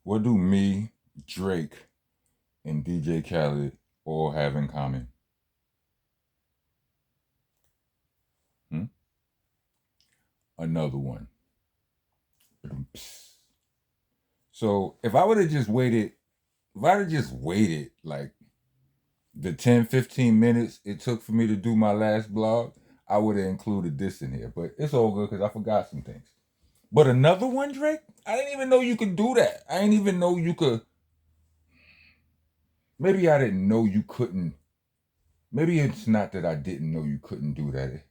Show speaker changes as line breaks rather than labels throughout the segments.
What do me, Drake, and DJ Khaled all have in common? Hmm? Another one. So if I would have just waited, if I'd have just waited like the 10, 15 minutes it took for me to do my last blog, I would have included this in here. But it's all good because I forgot some things. But another one, Drake? I didn't even know you could do that. I didn't even know you could. Maybe I didn't know you couldn't. Maybe it's not that I didn't know you couldn't do that.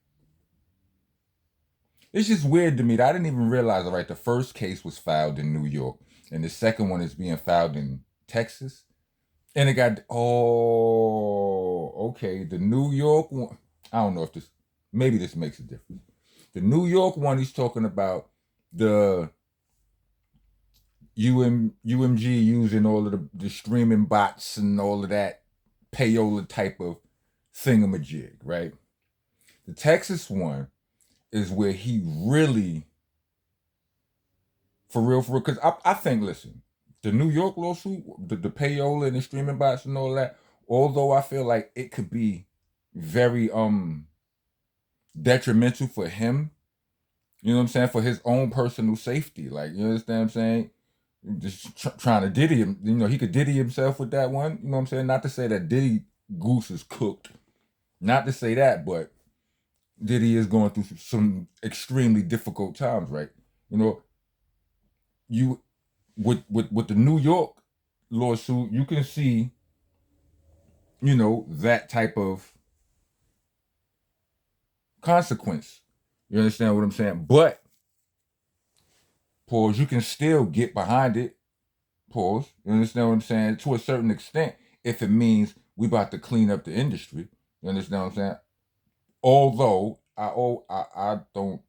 It's just weird to me that I didn't even realize, right? The first case was filed in New York, and the second one is being filed in Texas. And it got, okay. The New York one, I don't know if this, maybe this makes a difference. The New York one, he's talking about the UMG using all of the streaming bots and all of that payola type of thingamajig, right? The Texas one is where he really, for real, because I think, listen, the New York lawsuit, the payola and the streaming bots and all that, although I feel like it could be very detrimental for him, you know what I'm saying, for his own personal safety. Like, you understand what I'm saying? Just trying to Diddy him, he could Diddy himself with that one. You know what I'm saying? Not to say that Diddy Goose is cooked. Not to say that, but Diddy is going through some extremely difficult times, right? You know, you with the New York lawsuit, you can see, that type of consequence. You understand what I'm saying? But pause, you can still get behind it. Pause. You understand what I'm saying? To a certain extent, if it means we about to clean up the industry. You understand what I'm saying? Although I don't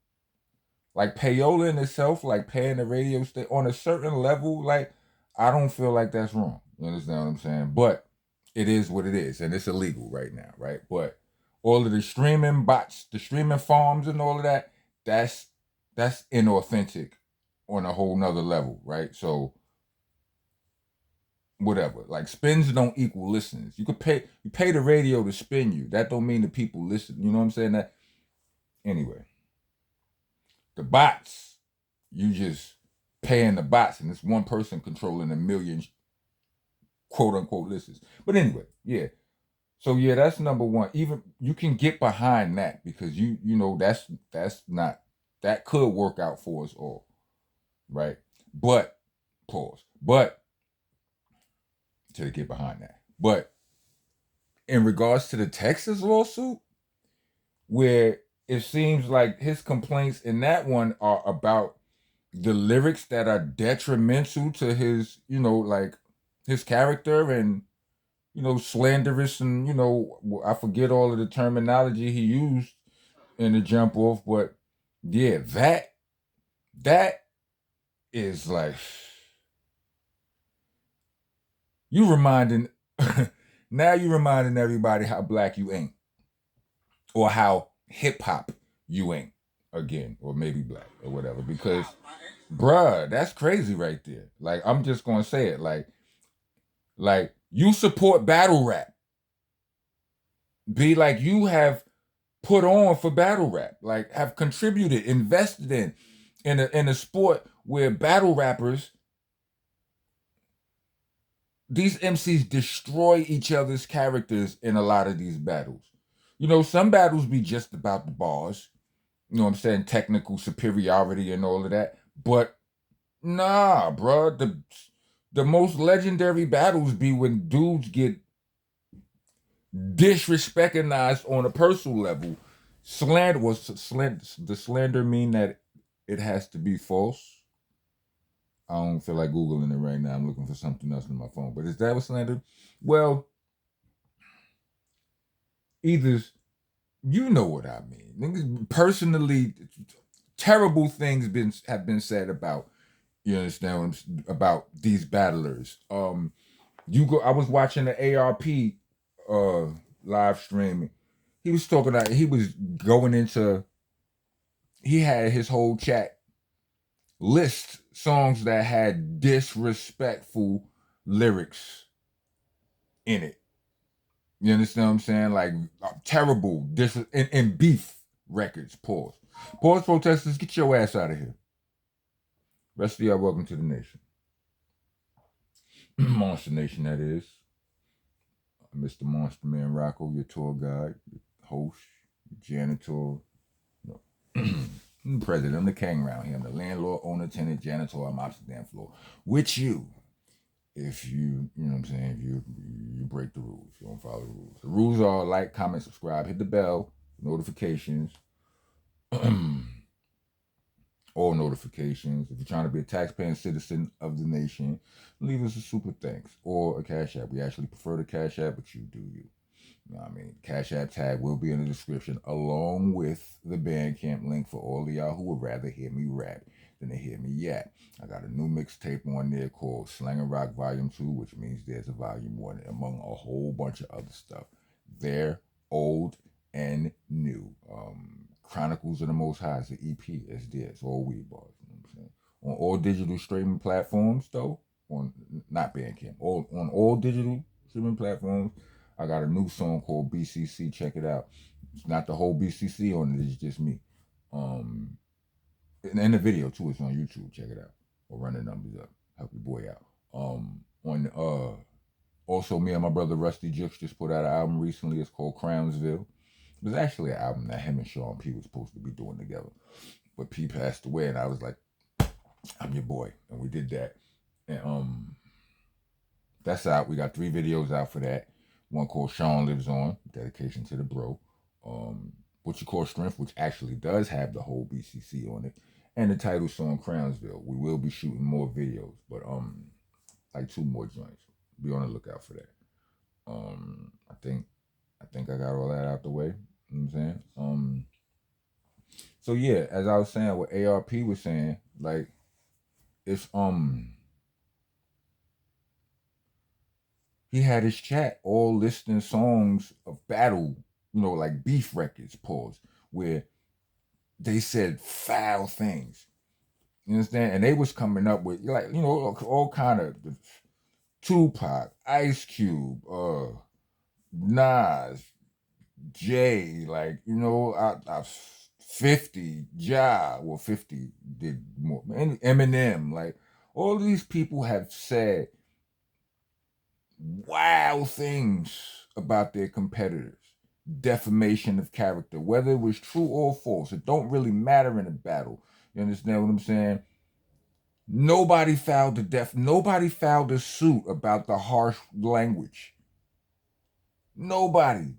like payola in itself, like paying the radio station on a certain level, like I don't feel like that's wrong. You understand what I'm saying? But it is what it is, and it's illegal right now, right? But all of the streaming bots, the streaming farms, and all of that, that's inauthentic on a whole nother level, right? So whatever, like spins don't equal listens. You pay the radio to spin you. That don't mean the people listen. You know what I'm saying? That anyway. The bots, you just paying the bots, and it's one person controlling a million quote unquote listens. But anyway, yeah. So yeah, that's number one. Even you can get behind that because that's not that could work out for us all, right? But pause. But to get behind that. But in regards to the Texas lawsuit, where it seems like his complaints in that one are about the lyrics that are detrimental to his, like his character and, slanderous and, I forget all of the terminology he used in the jump off, but yeah, that is like you reminding now you reminding everybody how black you ain't or how hip hop you ain't again, or maybe black or whatever, because bruh, that's crazy right there. Like I'm just gonna say it, like you support battle rap, be like you have put on for battle rap, like have contributed, invested in a sport where battle rappers, these MCs destroy each other's characters in a lot of these battles. Some battles be just about the bars, you know what I'm saying, technical superiority and all of that. But nah, bruh, the most legendary battles be when dudes get disrespected on a personal level. The slander mean that it has to be false? I don't feel like Googling it right now. I'm looking for something else on my phone. But is that what slander? Well, either you know what I mean. Personally, terrible things have been said about, you understand, about these battlers. I was watching the ARP uh live stream. He was talking about, he was going into, he had his whole chat list songs that had disrespectful lyrics in it. You understand what I'm saying? Like terrible and beef records. Pause. Pause, protesters. Get your ass out of here. Rest of y'all, welcome to the nation. Monster Nation, that is. Mr. Monster Man Rocco, your tour guide, your host, your janitor, president. I'm the king around here. I'm the landlord, owner, tenant, janitor. I'm Amsterdam floor. With you, if you know what I'm saying, if you break the rules, you don't follow the rules. The rules are like, comment, subscribe, hit the bell, notifications, all notifications. If you're trying to be a taxpaying citizen of the nation, leave us a super thanks or a Cash App. We actually prefer the Cash App, but you do you. You know what I mean? Cash App tag will be in the description along with the Bandcamp link for all of y'all who would rather hear me rap than to hear me yap. I got a new mixtape on there called Slang and Rock Volume 2, which means there's a Volume 1 among a whole bunch of other stuff. They're old and new. Chronicles of the Most High is the EP. It's there. It's all weed bars. You know what I'm saying? On all digital streaming platforms, though, on not Bandcamp, on all digital streaming platforms, I got a new song called BCC. Check it out. It's not the whole BCC on it. It's just me. And the video too. It's on YouTube. Check it out. Or run the numbers up. Help your boy out. Also me and my brother Rusty Jux just put out an album recently. It's called Crownsville. It was actually an album that him and Sean P was supposed to be doing together, but P passed away, and I was like, "I'm your boy," and we did that. And that's out. We got 3 videos out for that. One called Sean Lives On, dedication to the bro. What You Call Strength, which actually does have the whole BCC on it, and the title song Crownsville. We will be shooting more videos, but like 2 more joints. Be on the lookout for that. I think I got all that out the way. You know what I'm saying? So yeah, as I was saying, what ARP was saying, like, it's he had his chat all listing songs of battle, like beef records, pause, where they said foul things. You understand? And they was coming up with all kind of Tupac, Ice Cube, Nas, Jay, I 50, Ja, well 50 did more, and Eminem, like all these people have said wild things about their competitors, defamation of character, whether it was true or false. It don't really matter in a battle. You understand what I'm saying? Nobody filed a suit about the harsh language. Nobody.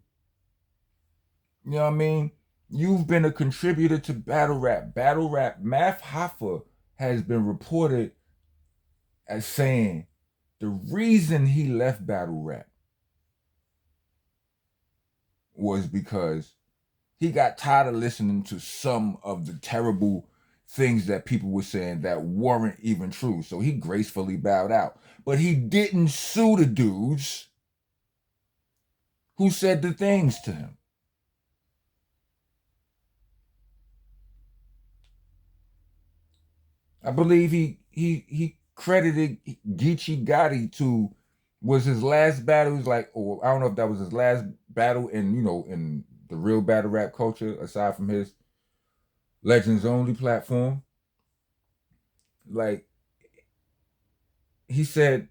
You know what I mean? You've been a contributor to battle rap. Battle rap. Math Hoffa has been reported as saying the reason he left battle rap was because he got tired of listening to some of the terrible things that people were saying that weren't even true. So he gracefully bowed out. But he didn't sue the dudes who said the things to him. I believe he credited Geechee Gotti to was his last battle. He was like, or I don't know if that was his last battle in in the real battle rap culture, aside from his Legends Only platform. Like he said,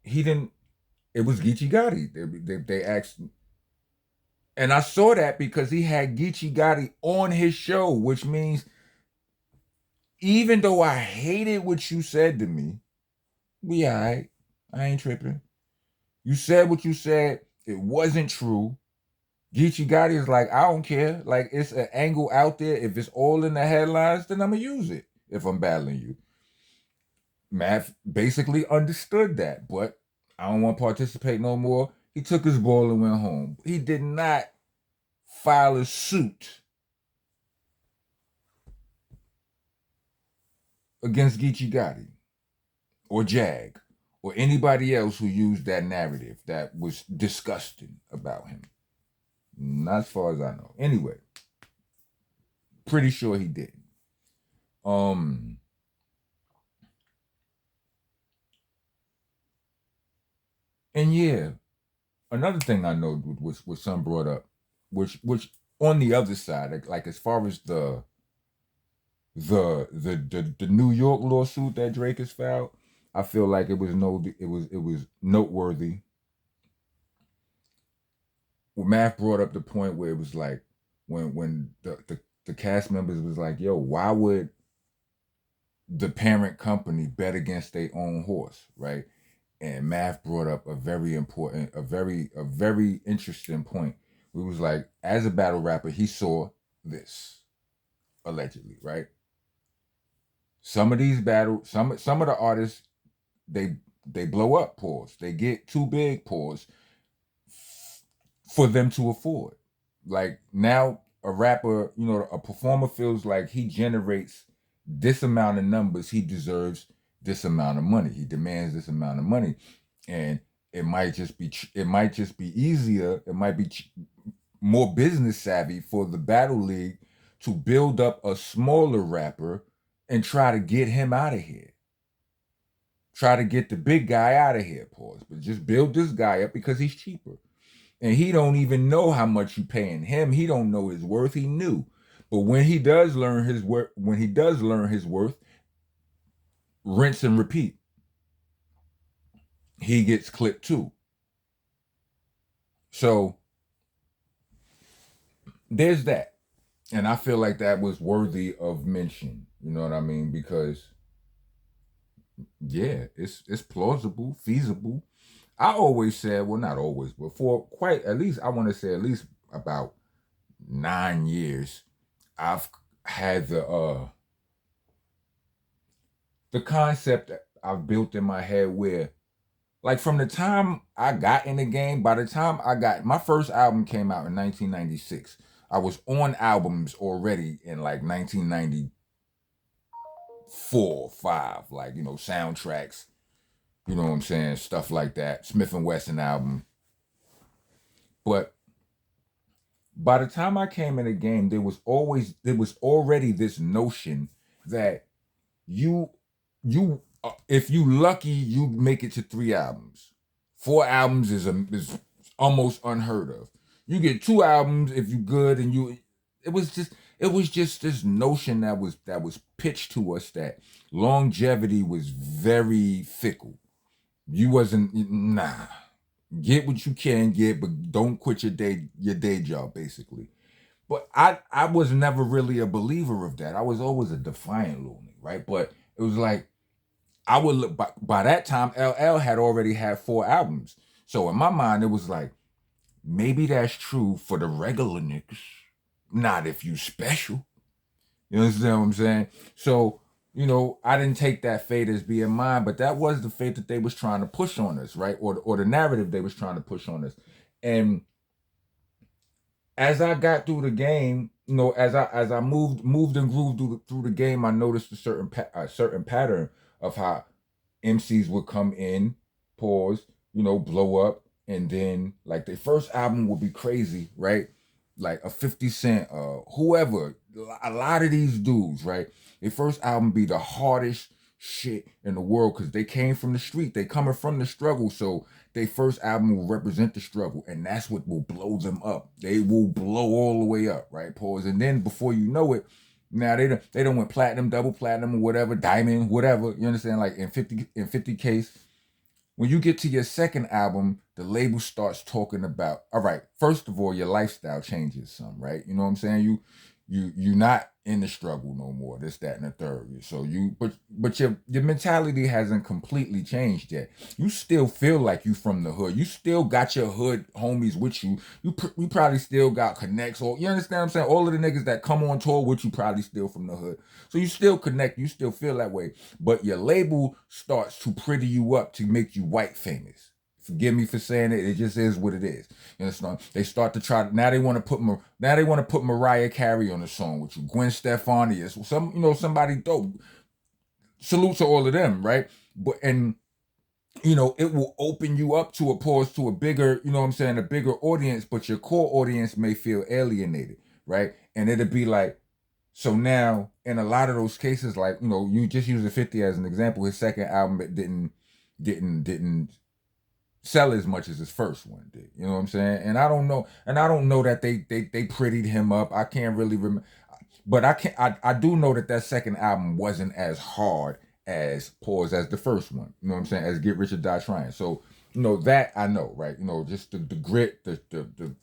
he didn't. It was Geechee Gotti. They asked, and I saw that because he had Geechee Gotti on his show, which means even though I hated what you said to me, we all right. I ain't tripping. You said what you said. It wasn't true. Geechee Gotti is like, I don't care. Like, it's an angle out there. If it's all in the headlines, then I'm going to use it if I'm battling you. Math basically understood that, but I don't want to participate no more. He took his ball and went home. He did not file a suit against Geechee Gotti or Jag or anybody else who used that narrative that was disgusting about him. Not as far as I know. Anyway, pretty sure he didn't. And yeah, another thing I know which some brought up, which on the other side, like as far as the New York lawsuit that Drake has filed, I feel like it was noteworthy. Well, Math brought up the point where it was like when the cast members was like, yo, why would the parent company bet against their own horse, right? And Math brought up a very important, a very interesting point. We was like, as a battle rapper, he saw this allegedly, right? Some of these battles, some of the artists, they they blow up, pause. They get too big, pause, for them to afford. Like now, a rapper, a performer feels like he generates this amount of numbers, he deserves this amount of money. He demands this amount of money, and it might just be easier. It might be more business savvy for the battle league to build up a smaller rapper and try to get him out of here. Try to get the big guy out of here, pause. But just build this guy up because he's cheaper. And he don't even know how much you paying him. He don't know his worth. He knew. But when he does learn his worth, rinse and repeat. He gets clipped too. So there's that. And I feel like that was worthy of mention. You know what I mean? Because yeah, it's plausible, feasible. I always said, well, not always, but for quite at least I want to say at least about 9 years, I've had the concept that I've built in my head where, like, from the time I got in the game, by the time I got my first album came out in 1996, I was on albums already in like 1994, 5, like, soundtracks, you know what I'm saying, stuff like that, Smith and Wesson album. But by the time I came in the game, there was already this notion that you if you lucky, you make it to 3 albums. 4 albums is almost unheard of. You get 2 albums if you good, and it was just this notion that was pitched to us that longevity was very fickle. You wasn't, nah. Get what you can get, but don't quit your day job, basically. But I was never really a believer of that. I was always a defiant little nigga, right? But it was like I would look by that time. LL had already had 4 albums, so in my mind it was like maybe that's true for the regular niggas, not if you special. You understand what I'm saying? So I didn't take that fate as being mine, but that was the fate that they was trying to push on us, right? Or the narrative they was trying to push on us, and as I got through the game, as I moved and grooved through the game, I noticed a certain pattern of how MCs would come in, pause, blow up, and then like their first album would be crazy, right? Like a 50 Cent, whoever, a lot of these dudes, right? Their first album be the hardest shit in the world because they came from the street, they coming from the struggle, so their first album will represent the struggle, and that's what will blow them up. They will blow all the way up, right? Pause, and then before you know it, now they don't went platinum, double platinum, or whatever, diamond, whatever. You understand? Like in 50 case, when you get to your second album, the label starts talking about, all right, first of all, your lifestyle changes some, right? You know what I'm saying? You not in the struggle no more. This, that, and the third. So but your mentality hasn't completely changed yet. You still feel like you from the hood. You still got your hood homies with you. You probably still got connects. Or you understand what I'm saying? All of the niggas that come on tour with you probably still from the hood. So you still connect. You still feel that way. But your label starts to pretty you up to make you white famous. Forgive me for saying it. It just is what it is. You understand? They start to try. Now they want to put Mariah Carey on the song with you. Gwen Stefani is somebody dope. Salute to all of them, right? But it will open you up to a pause to a bigger, you know what I'm saying, a bigger audience. But your core audience may feel alienated, right? And it'll be like, so now in a lot of those cases, like you just use the 50 as an example. His second album, it didn't sell as much as his first one did. You know what I'm saying? And I don't know that they prettied him up. I can't really remember, but I do know that second album wasn't as hard as as the first one. You know what I'm saying? As Get Rich or Die Trying. So that I know, right? Just the grit, the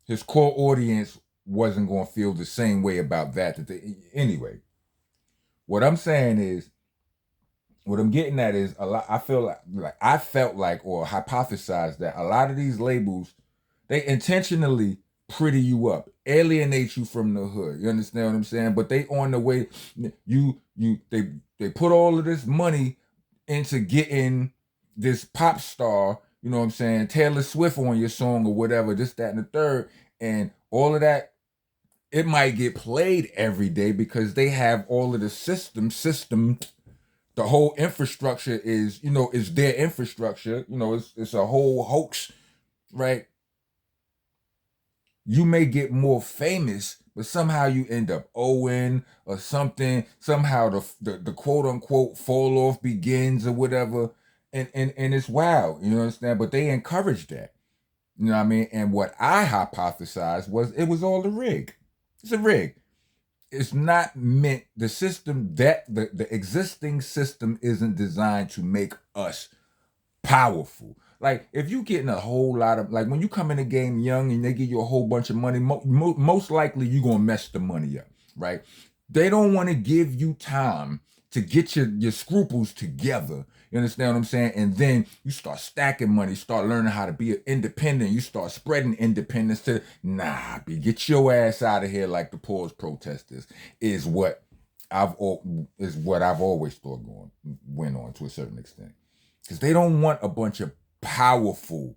his core audience wasn't going to feel the same way about that. Anyway, what I'm saying is, what I'm getting at is a lot. I feel like I felt like, or hypothesized that a lot of these labels, they intentionally pretty you up, alienate you from the hood. You understand what I'm saying? But they on the way. They put all of this money into getting this pop star. You know what I'm saying? Taylor Swift on your song or whatever. This, that, and the third, and all of that. It might get played every day because they have all of the system. The whole infrastructure is their infrastructure. It's a whole hoax, right? You may get more famous, but somehow you end up owing or something. Somehow the quote unquote fall off begins or whatever, and it's wild. You understand? But they encourage that. You know what I mean? And what I hypothesized was it was all a rig. It's a rig. It's not meant, the system, that the existing system isn't designed to make us powerful. Like, if you getting a whole lot of, like, when you come in the game young and they give you a whole bunch of money, most likely you're gonna mess the money up, right? They don't want to give you time to get your scruples together. You understand what I'm saying? And then you start stacking money, start learning how to be independent. You start spreading independence to, get your ass out of here like the pause protesters is what I've always thought went on to a certain extent. Because they don't want a bunch of powerful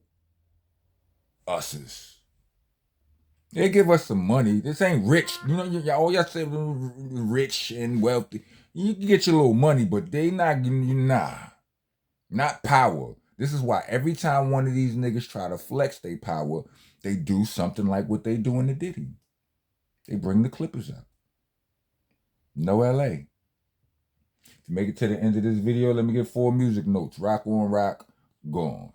us's. They give us some money. This ain't rich. Y'all say rich and wealthy. You can get your little money, but they not giving you, not power. This is why every time one of these niggas try to flex their power, they do something like what they do in the Diddy. They bring the Clippers out. No LA. To make it to the end of this video, let me get 4 music notes. Rock on rock, gone.